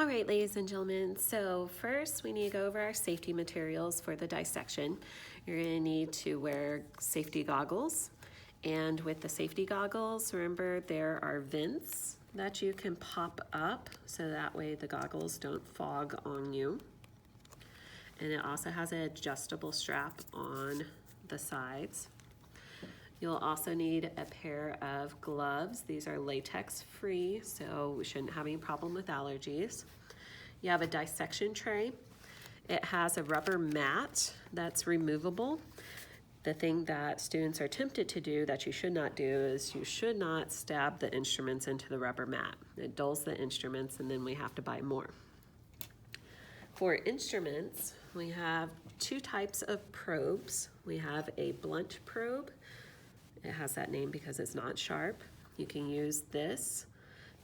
All right, ladies and gentlemen, so first we need to go over our safety materials for the dissection. You're going to need to wear safety goggles, and with the safety goggles, remember there are vents that you can pop up so that way the goggles don't fog on you. And it also has an adjustable strap on the sides. You'll also need a pair of gloves. These are latex free, so we shouldn't have any problem with allergies. You have a dissection tray. It has a rubber mat that's removable. The thing that students are tempted to do that you should not do is you should not stab the instruments into the rubber mat. It dulls the instruments and then we have to buy more. For instruments, we have two types of probes. We have a blunt probe. It has that name because it's not sharp. You can use this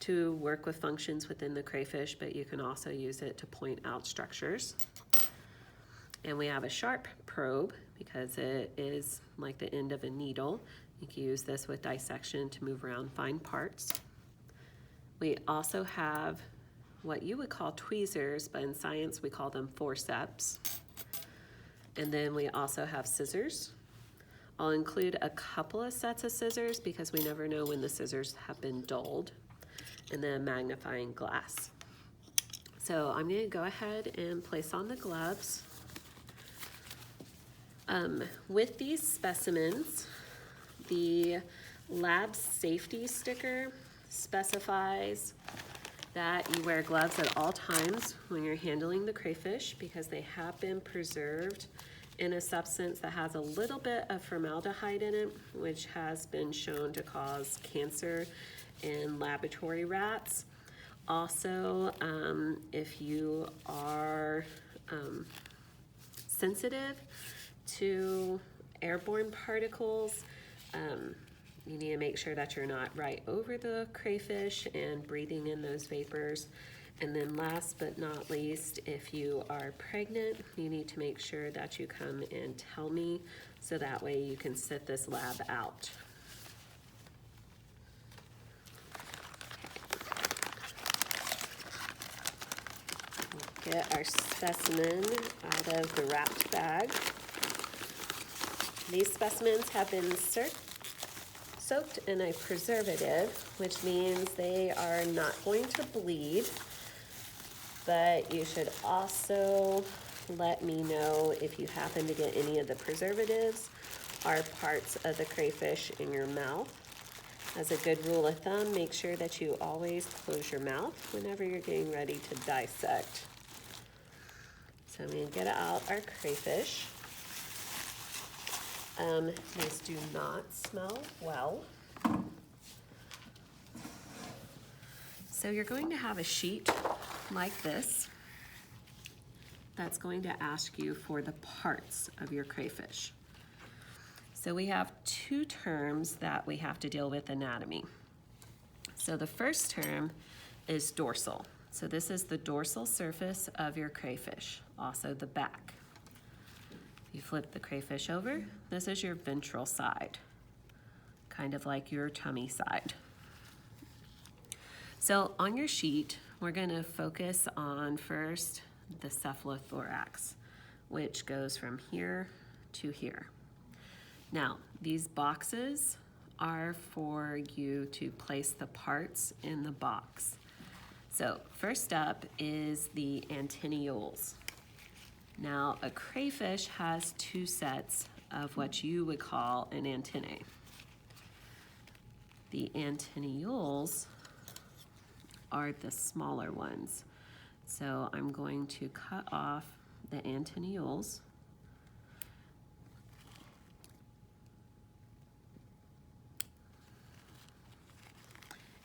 to work with functions within the crayfish, but you can also use it to point out structures. And we have a sharp probe because it is like the end of a needle. You can use this with dissection to move around fine parts. We also have what you would call tweezers, but in science we call them forceps. And then we also have scissors. I'll include a couple of sets of scissors because we never know when the scissors have been dulled, and then magnifying glass. So I'm going to go ahead and place on the gloves. With these specimens, the lab safety sticker specifies that you wear gloves at all times when you're handling the crayfish because they have been preserved in a substance that has a little bit of formaldehyde in it, which has been shown to cause cancer in laboratory rats. Also, if you are sensitive to airborne particles, you need to make sure that you're not right over the crayfish and breathing in those vapors. And then last but not least, if you are pregnant, you need to make sure that you come and tell me so that way you can sit this lab out. Get our specimen out of the wrapped bag. These specimens have been soaked in a preservative, which means they are not going to bleed. But you should also let me know if you happen to get any of the preservatives or parts of the crayfish in your mouth. As a good rule of thumb, make sure that you always close your mouth whenever you're getting ready to dissect. So I'm going to get out our crayfish. These do not smell well. So you're going to have a sheet like this that's going to ask you for the parts of your crayfish. So we have two terms that we have to deal with anatomy. So the first term is dorsal. So this is the dorsal surface of your crayfish, also the back. You flip the crayfish over, this is your ventral side, kind of like your tummy side. So on your sheet, we're going to focus on first the cephalothorax, which goes from here to here. Now, these boxes are for you to place the parts in the box. So first up is the antennae. Now, a crayfish has two sets of what you would call an antennae. The antennae are the smaller ones. So I'm going to cut off the antennae.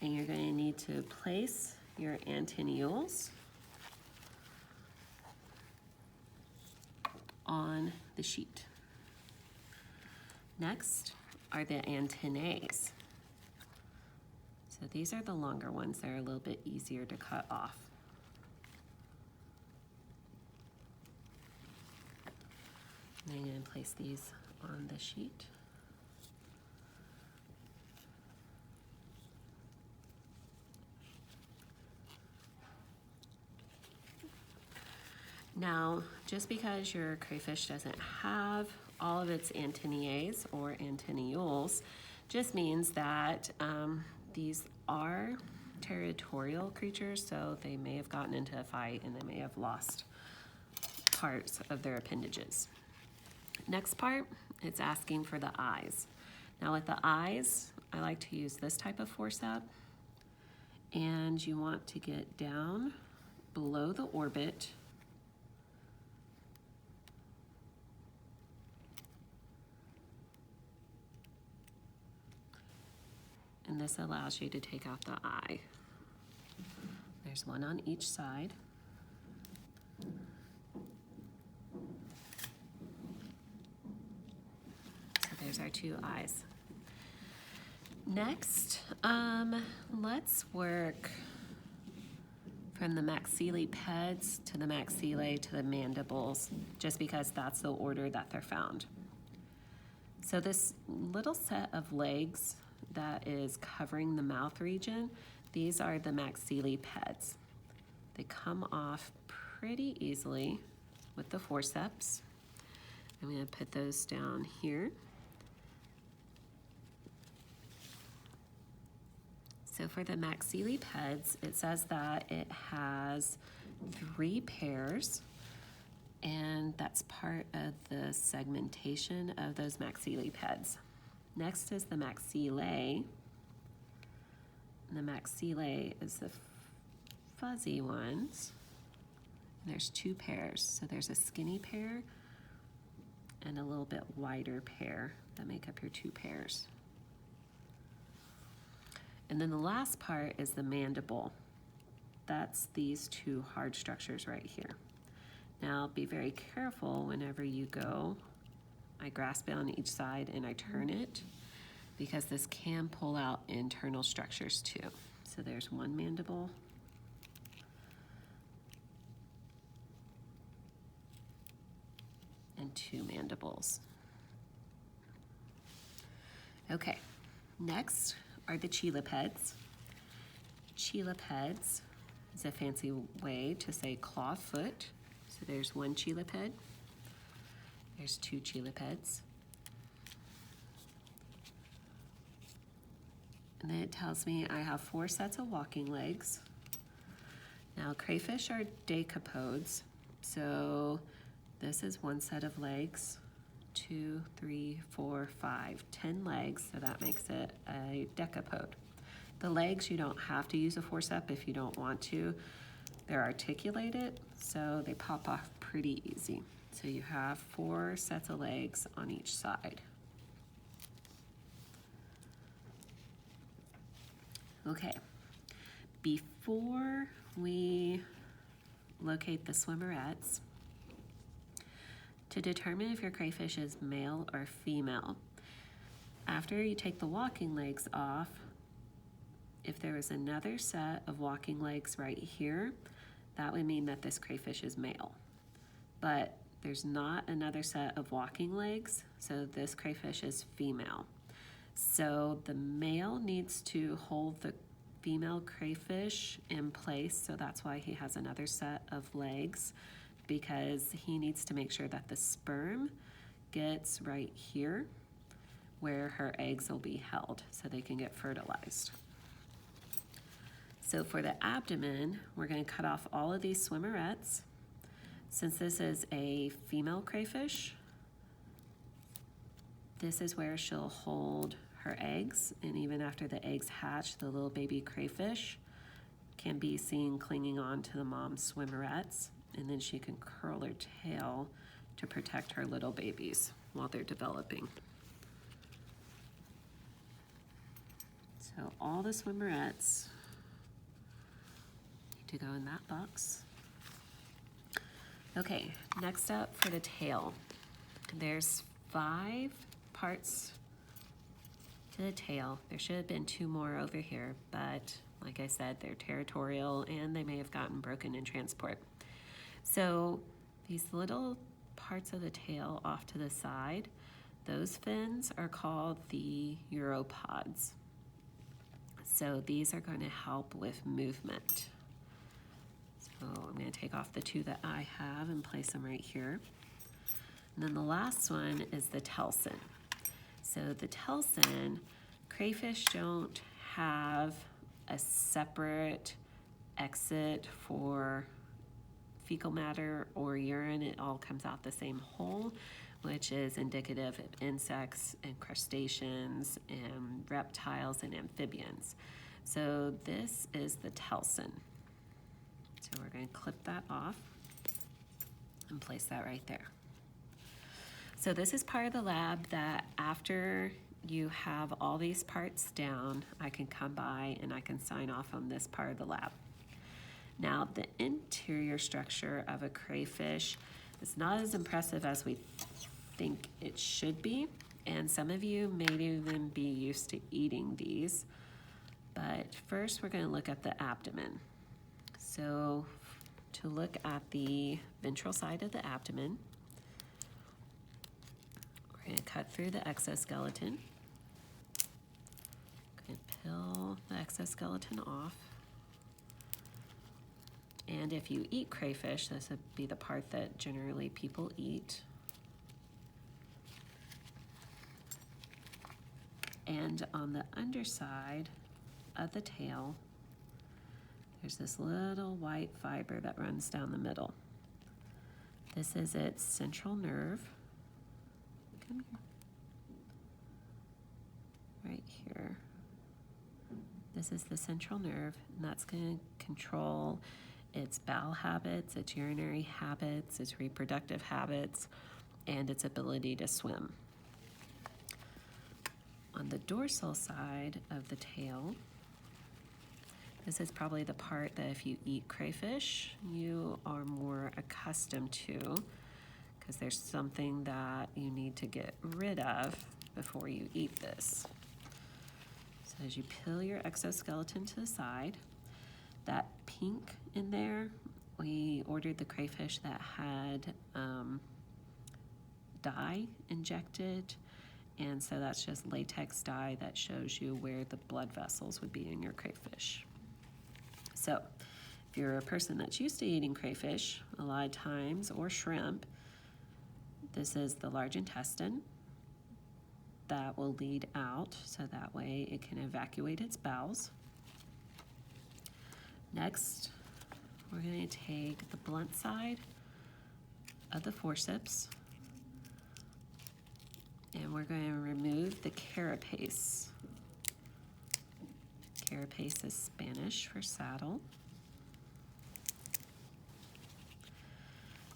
And you're going to need to place your antennae on the sheet. Next are the antennae. So these are the longer ones. They're a little bit easier to cut off. And I'm going to place these on the sheet. Now, just because your crayfish doesn't have all of its antennae or antennules, just means that these are territorial creatures, so they may have gotten into a fight and they may have lost parts of their appendages. Next part, it's asking for the eyes. Now with the eyes, I like to use this type of forceps, and you want to get down below the orbit and this allows you to take out the eye. There's one on each side. So there's our two eyes. Next, let's work from the maxillipeds to the maxillae to the mandibles, just because that's the order that they're found. So this little set of legs that is covering the mouth region, these are the maxillipeds. They come off pretty easily with the forceps. I'm going to put those down here. So for the maxillipeds, it says that it has 3 pairs, and that's part of the segmentation of those maxillipeds. Next is the maxillae. And the maxillae is the fuzzy ones. And there's 2 pairs. So there's a skinny pair and a little bit wider pair that make up your 2 pairs. And then the last part is the mandible. That's these 2 hard structures right here. Now be very careful whenever you go. I grasp it on each side and I turn it, because this can pull out internal structures too. So there's 1 mandible. And 2 mandibles. Okay, next are the cheilipeds. Cheilipeds is a fancy way to say claw foot. So there's 1 cheiliped. There's 2 cheilipeds. And then it tells me I have 4 sets of walking legs. Now crayfish are decapods, so this is 1 set of legs, 2, 3, 4, 5, 10 legs, so that makes it a decapode. The legs, you don't have to use a forceps if you don't want to. They're articulated, so they pop off pretty easy. So you have 4 sets of legs on each side. Okay, before we locate the swimmerettes, to determine if your crayfish is male or female, after you take the walking legs off, if there is another set of walking legs right here, that would mean that this crayfish is male. But there's not another set of walking legs, so this crayfish is female. So the male needs to hold the female crayfish in place, so that's why he has another set of legs, because he needs to make sure that the sperm gets right here where her eggs will be held so they can get fertilized. So for the abdomen, we're going to cut off all of these swimmerettes. Since this is a female crayfish, this is where she'll hold her eggs, and even after the eggs hatch, the little baby crayfish can be seen clinging on to the mom's swimmerettes, and then she can curl her tail to protect her little babies while they're developing. So all the swimmerettes need to go in that box. Okay, next up for the tail. There's 5 parts to the tail. There should have been 2 more over here, but like I said, they're territorial and they may have gotten broken in transport. So these little parts of the tail off to the side, those fins are called the uropods. So these are going to help with movement. So I'm going going to take off the two that I have and place them right here. And then the last one is the telson. So the telson, crayfish don't have a separate exit for fecal matter or urine. It all comes out the same hole, which is indicative of insects and crustaceans and reptiles and amphibians. So this is the telson. So we're going to clip that off and place that right there. So this is part of the lab that after you have all these parts down, I can come by and I can sign off on this part of the lab. Now, the interior structure of a crayfish is not as impressive as we think it should be, and some of you may even be used to eating these. But first, we're going to look at the abdomen. So to look at the ventral side of the abdomen, we're going to cut through the exoskeleton. Going to peel the exoskeleton off. And if you eat crayfish, this would be the part that generally people eat. And on the underside of the tail, there's this little white fiber that runs down the middle. This is its central nerve. Come here. Right here. This is the central nerve, and that's going to control its bowel habits, its urinary habits, its reproductive habits, and its ability to swim. On the dorsal side of the tail, this is probably the part that if you eat crayfish, you are more accustomed to, because there's something that you need to get rid of before you eat this. So as you peel your exoskeleton to the side, that pink in there, we ordered the crayfish that had dye injected, and so that's just latex dye that shows you where the blood vessels would be in your crayfish. So if you're a person that's used to eating crayfish a lot of times, or shrimp, this is the large intestine that will lead out, so that way it can evacuate its bowels. Next, we're going to take the blunt side of the forceps and we're going to remove the carapace. Carapace is Spanish for saddle.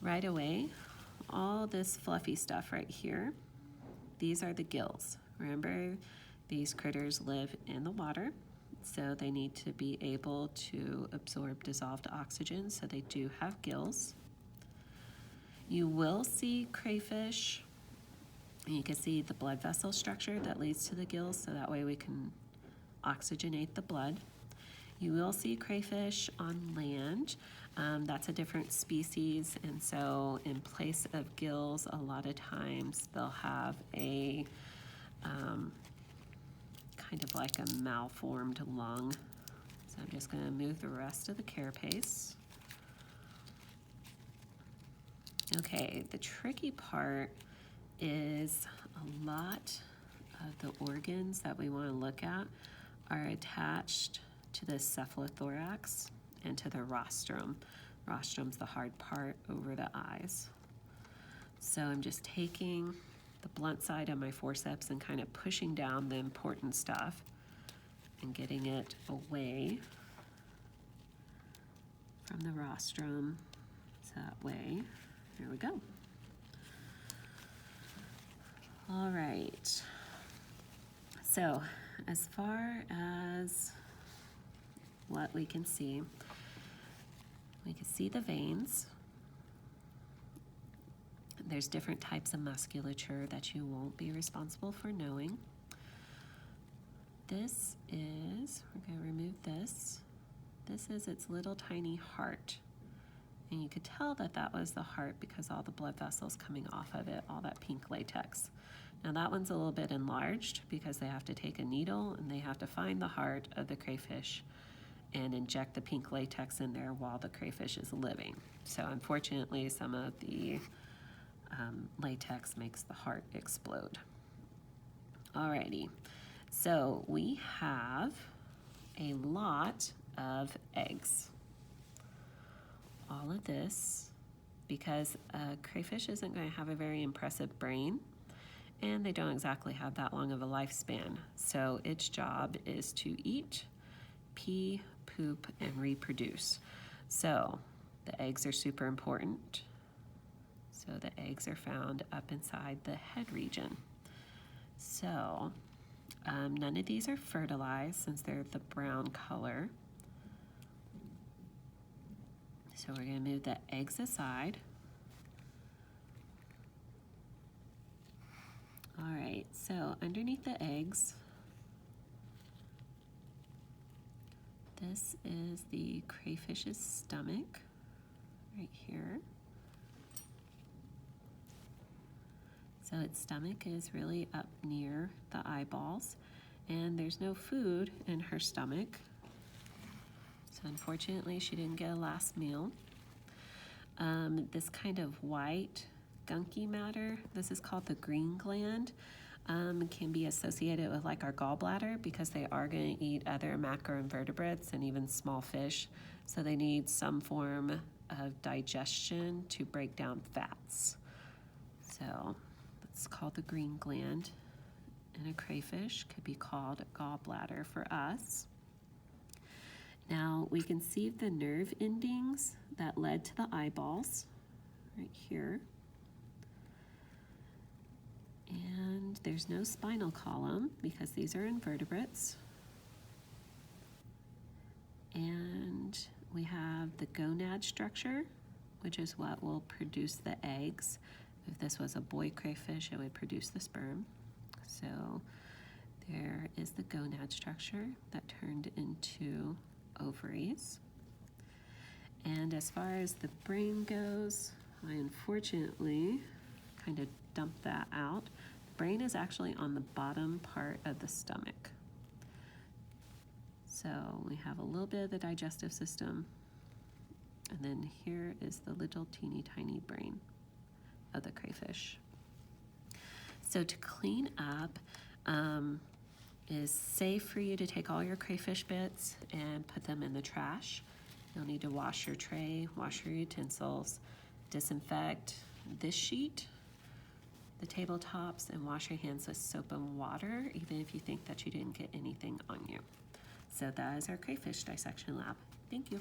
Right away, all this fluffy stuff right here, these are the gills. Remember, these critters live in the water, so they need to be able to absorb dissolved oxygen, so they do have gills. You will see crayfish, and you can see the blood vessel structure that leads to the gills, so that way we can oxygenate the blood. You will see crayfish on land. That's a different species, and so in place of gills, a lot of times they'll have a kind of like a malformed lung. So I'm just going to move the rest of the carapace. Okay, the tricky part is a lot of the organs that we want to look at are attached to the cephalothorax and to the rostrum. Rostrum's the hard part over the eyes. So I'm just taking the blunt side of my forceps and kind of pushing down the important stuff and getting it away from the rostrum. So that way, here we go. All right. So as far as what we can see the veins. There's different types of musculature that you won't be responsible for knowing. This is, we're going to remove this. This is its little tiny heart. And you could tell that that was the heart because all the blood vessels coming off of it, all that pink latex. Now that one's a little bit enlarged because they have to take a needle and they have to find the heart of the crayfish and inject the pink latex in there while the crayfish is living. So unfortunately, some of the latex makes the heart explode. Alrighty, so we have a lot of eggs. All of this because a crayfish isn't going to have a very impressive brain, and they don't exactly have that long of a lifespan. So its job is to eat, pee, poop, and reproduce. So the eggs are super important. So the eggs are found up inside the head region. So none of these are fertilized since they're the brown color. So we're going to move the eggs aside. All right, so underneath the eggs, this is the crayfish's stomach right here. So its stomach is really up near the eyeballs, and there's no food in her stomach. So unfortunately, she didn't get a last meal. This kind of white, gunky matter, this is called the green gland, can be associated with like our gallbladder because they are going to eat other macroinvertebrates and even small fish. So they need some form of digestion to break down fats. So it's called the green gland. And a crayfish could be called a gallbladder for us. Now we can see the nerve endings that led to the eyeballs right here. And there's no spinal column because these are invertebrates. And we have the gonad structure, which is what will produce the eggs. If this was a boy crayfish, it would produce the sperm. So there is the gonad structure that turned into ovaries. And as far as the brain goes, I unfortunately kind of dumped that out. The brain is actually on the bottom part of the stomach. So we have a little bit of the digestive system, and then here is the little teeny tiny brain of the crayfish. So to clean up, is safe for you to take all your crayfish bits and put them in the trash. You'll need to wash your tray, wash your utensils, disinfect this sheet, the tabletops, and wash your hands with soap and water, even if you think that you didn't get anything on you. So that is our crayfish dissection lab. Thank you.